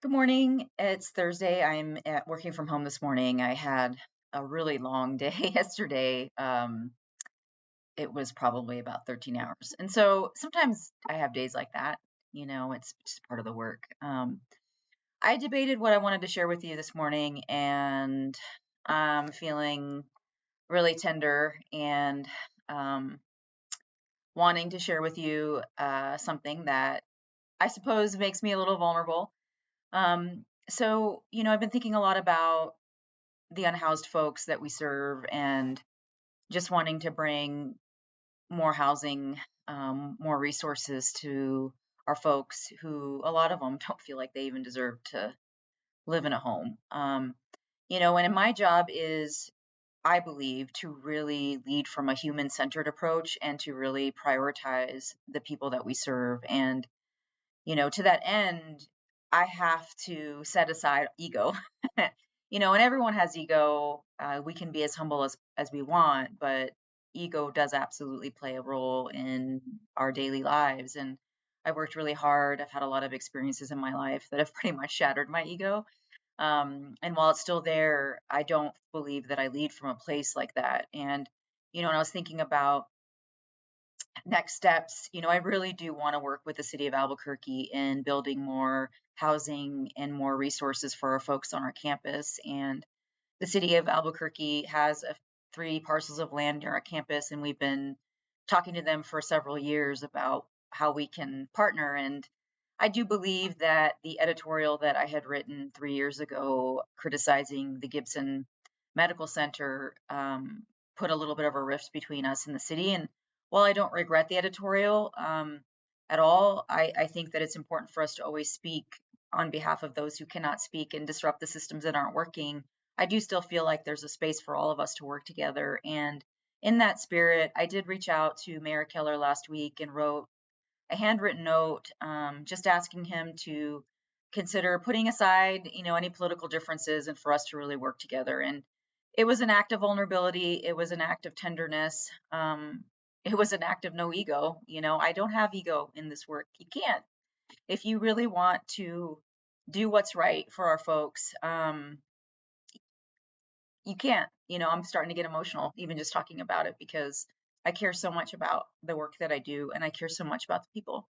Good morning. It's Thursday. Working from home this morning. I had a really long day yesterday. It was probably about 13 hours. And so sometimes I have days like that. It's just part of the work. I debated what I wanted to share with you this morning, and I'm feeling really tender and um, wanting to share with you something that I suppose makes me a little vulnerable. I've been thinking a lot about the unhoused folks that we serve and just wanting to bring more housing, more resources to our folks who a lot of them don't feel like they even deserve to live in a home. And in my job is, I believe, to really lead from a human centered approach and to really prioritize the people that we serve. And to that end, I have to set aside ego. And everyone has ego. We can be as humble as we want, but ego does absolutely play a role in our daily lives. And I've worked really hard. I've had a lot of experiences in my life that have pretty much shattered my ego. And while it's still there, I don't believe that I lead from a place like that. And when I was thinking about next steps, I really do want to work with the city of Albuquerque in building more housing and more resources for our folks on our campus. And the city of Albuquerque has three parcels of land near our campus, and we've been talking to them for several years about how we can partner. And I do believe that the editorial that I had written 3 years ago criticizing the Gibson Medical Center put a little bit of a rift between us and the city. And while I don't regret the editorial at all, I think that it's important for us to always speak on behalf of those who cannot speak and disrupt the systems that aren't working. I do still feel like there's a space for all of us to work together. And in that spirit, I did reach out to Mayor Keller last week and wrote a handwritten note, just asking him to consider putting aside, any political differences and for us to really work together. And it was an act of vulnerability. It was an act of tenderness. It was an act of no ego. I don't have ego in this work. You can't. If you really want to do what's right for our folks, you can't. I'm starting to get emotional even just talking about it because I care so much about the work that I do and I care so much about the people.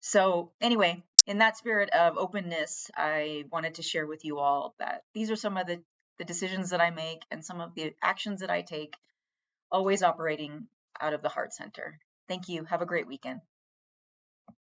So, anyway, in that spirit of openness, I wanted to share with you all that these are some of the decisions that I make and some of the actions that I take, always operating out of the heart center. Thank you. Have a great weekend.